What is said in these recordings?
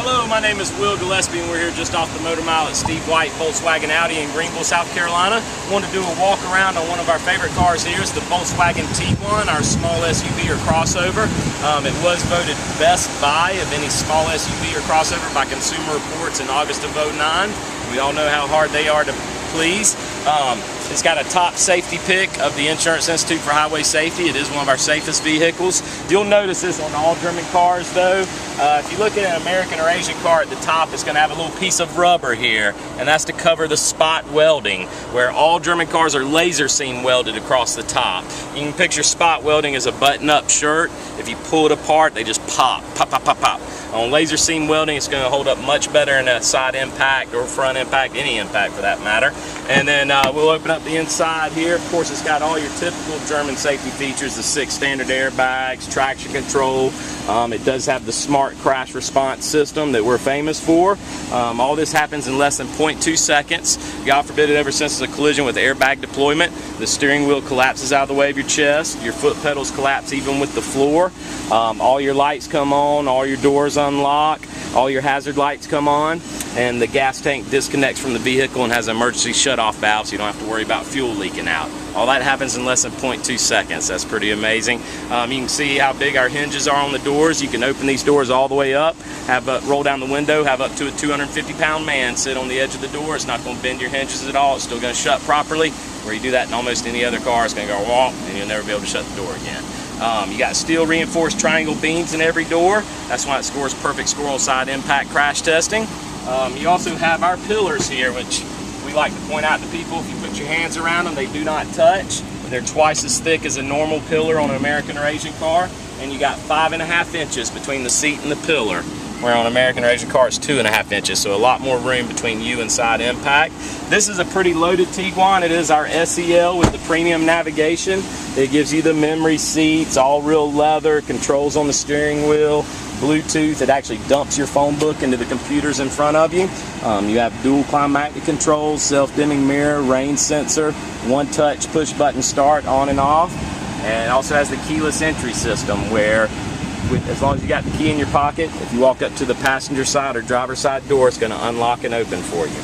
Hello, my name is Will Gillespie and we're here just off the motor mile at Steve White Volkswagen Audi in Greenville, South Carolina. I wanted to do a walk around on one of our favorite cars here. It's the Volkswagen Tiguan, our small SUV or crossover. It was voted Best Buy of any small SUV or crossover by Consumer Reports in August of '09. We all know how hard they are to please. It's got a top safety pick of the Insurance Institute for Highway Safety. It is one of our safest vehicles. You'll notice this on all German cars though. If you look at an American or Asian car at the top, it's going to have a little piece of rubber here, and that's to cover the spot welding, where all German cars are laser seam welded across the top. You can picture spot welding as a button-up shirt. If you pull it apart, they just pop, pop, pop, pop, pop. On laser seam welding, it's going to hold up much better in a side impact or front impact, any impact for that matter. And then we'll open up the inside here. Of course, it's got all your typical German safety features, the 6 standard airbags, traction control. It does have the smart crash response system that we're famous for. All this happens in less than 0.2 seconds. God forbid it ever senses a collision with airbag deployment. The steering wheel collapses out of the way of your chest. Your foot pedals collapse even with the floor. All your lights come on, all your doors unlock, all your hazard lights come on, and the gas tank disconnects from the vehicle and has an emergency shut-off valve, so you don't have to worry about fuel leaking out. All that happens in less than 0.2 seconds. That's pretty amazing. You can see how big our hinges are on the doors. You can open these doors all the way up, roll down the window, have up to a 250-pound man sit on the edge of the door. It's not going to bend your hinges at all. It's still going to shut properly. Where you do that in almost any other car, it's going to go womp, and you'll never be able to shut the door again. You got steel reinforced triangle beams in every door. That's why it scores perfect score on side impact crash testing. You also have our pillars here, which we like to point out to people. If you put your hands around them, they do not touch. They're twice as thick as a normal pillar on an American or Asian car, and you got 5.5 inches between the seat and the pillar, where on an American or Asian car it's 2.5 inches, so a lot more room between you and side impact. This is a pretty loaded Tiguan. It is our SEL with the premium navigation. It gives you the memory seats, all real leather, controls on the steering wheel, Bluetooth. It actually dumps your phone book into the computers in front of you. You have dual climatic controls, self-dimming mirror, rain sensor, one-touch push-button start on and off, and it also has the keyless entry system where as long as you got the key in your pocket, if you walk up to the passenger side or driver's side door, it's going to unlock and open for you.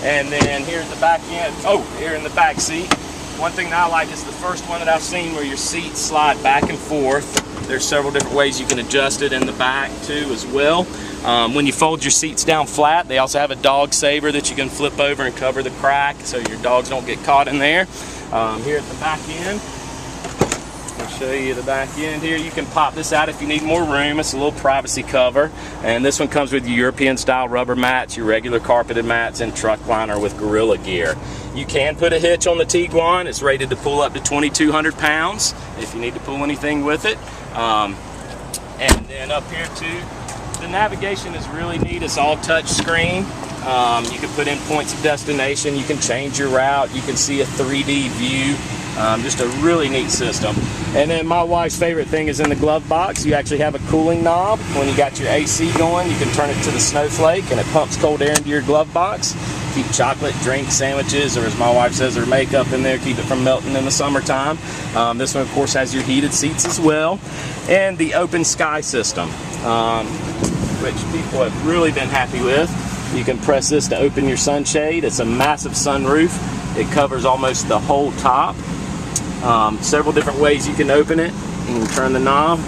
And then here at the back end, here in the back seat, one thing that I like is the first one that I've seen where your seats slide back and forth. There's several different ways you can adjust it in the back too as well. When you fold your seats down flat, they also have a dog saver that you can flip over and cover the crack so your dogs don't get caught in there. Here at the back end, I'll show you the back end here. You can pop this out if you need more room. It's a little privacy cover. And this one comes with your European style rubber mats, your regular carpeted mats, and truck liner with Gorilla Gear. You can put a hitch on the Tiguan. It's rated to pull up to 2,200 pounds if you need to pull anything with it. And then up here too, the navigation is really neat. It's all touch screen. You can put in points of destination. You can change your route. You can see a 3D view. Just a really neat system. And then my wife's favorite thing is in the glove box. You actually have a cooling knob. When you got your AC going, you can turn it to the snowflake and it pumps cold air into your glove box. Keep chocolate, drinks, sandwiches, or as my wife says, her makeup in there, keep it from melting in the summertime. This one, of course, has your heated seats as well. And the open sky system, which people have really been happy with. You can press this to open your sunshade. It's a massive sunroof. It covers almost the whole top. Several different ways you can open it. You can turn the knob.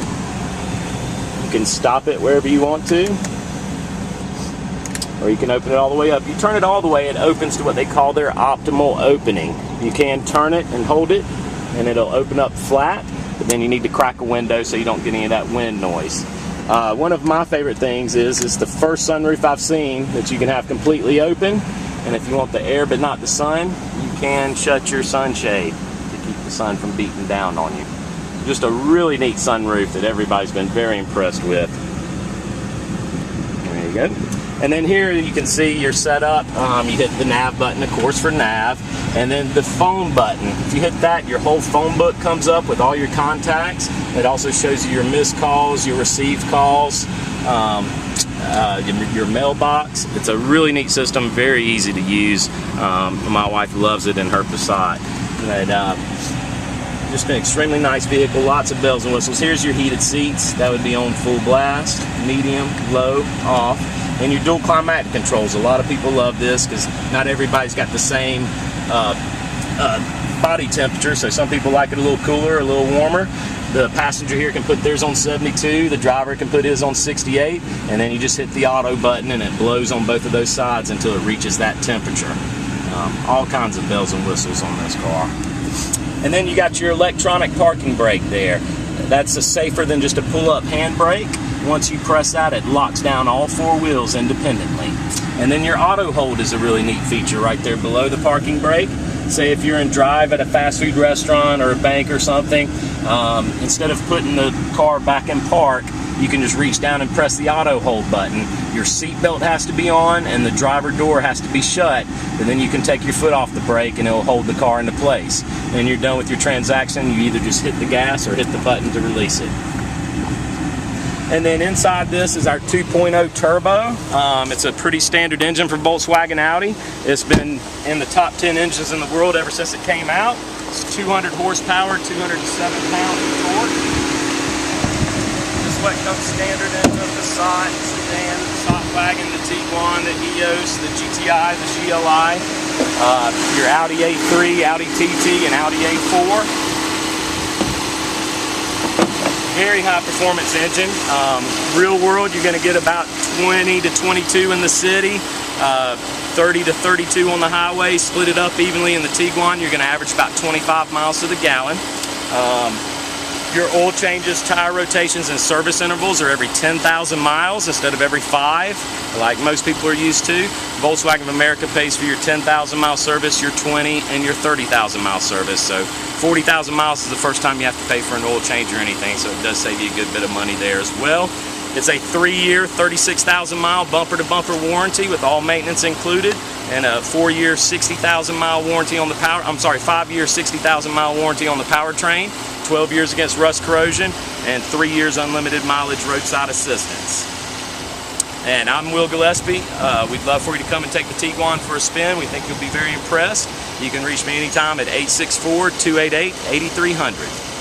You can stop it wherever you want to. Or you can open it all the way up. You turn it all the way, it opens to what they call their optimal opening. You can turn it and hold it, and it'll open up flat, but then you need to crack a window so you don't get any of that wind noise. One of my favorite things is it's the first sunroof I've seen that you can have completely open, and if you want the air but not the sun, you can shut your sunshade to keep the sun from beating down on you. Just a really neat sunroof that everybody's been very impressed with. There you go. And then here you can see your setup. You hit the nav button, of course, for nav. And then the phone button. If you hit that, your whole phone book comes up with all your contacts. It also shows you your missed calls, your received calls, your mailbox. It's a really neat system, very easy to use. My wife loves it in her Passat. But Just an extremely nice vehicle, lots of bells and whistles. Here's your heated seats. That would be on full blast, medium, low, off. And your dual climatic controls. A lot of people love this because not everybody's got the same body temperature, so some people like it a little cooler, a little warmer. The passenger here can put theirs on 72, the driver can put his on 68, and then you just hit the auto button and it blows on both of those sides until it reaches that temperature. All kinds of bells and whistles on this car. And then you got your electronic parking brake there. That's safer than just a pull-up handbrake. Once you press that, it locks down all four wheels independently. And then your auto hold is a really neat feature right there below the parking brake. Say if you're in drive at a fast food restaurant or a bank or something, instead of putting the car back in park, you can just reach down and press the auto hold button. Your seatbelt has to be on and the driver door has to be shut, and then you can take your foot off the brake and it'll hold the car into place. And you're done with your transaction, you either just hit the gas or hit the button to release it. And then inside this is our 2.0 turbo. It's a pretty standard engine for Volkswagen Audi. It's been in the top 10 engines in the world ever since it came out. It's 200 horsepower, 207 pounds of torque. This is what comes standard in the Passat, the sedan, the Volkswagen, the Tiguan, the EOS, the GTI, the GLI, your Audi A3, Audi TT, and Audi A4. Very high performance engine. Real world, you're going to get about 20 to 22 in the city, 30 to 32 on the highway. Split it up evenly in the Tiguan, you're going to average about 25 miles to the gallon. Your oil changes, tire rotations, and service intervals are every 10,000 miles instead of every 5, like most people are used to. Volkswagen of America pays for your 10,000 mile service, your 20, and your 30,000 mile service. So 40,000 miles is the first time you have to pay for an oil change or anything, so it does save you a good bit of money there as well. It's a 3-year, 36,000 mile bumper-to-bumper warranty with all maintenance included, and a 4-year, 60,000 mile warranty on the power. 5-year, 60,000 mile warranty on the powertrain, 12 years against rust corrosion, and 3 years unlimited mileage roadside assistance. And I'm Will Gillespie. We'd love for you to come and take the Tiguan for a spin. We think you'll be very impressed. You can reach me anytime at 864-288-8300.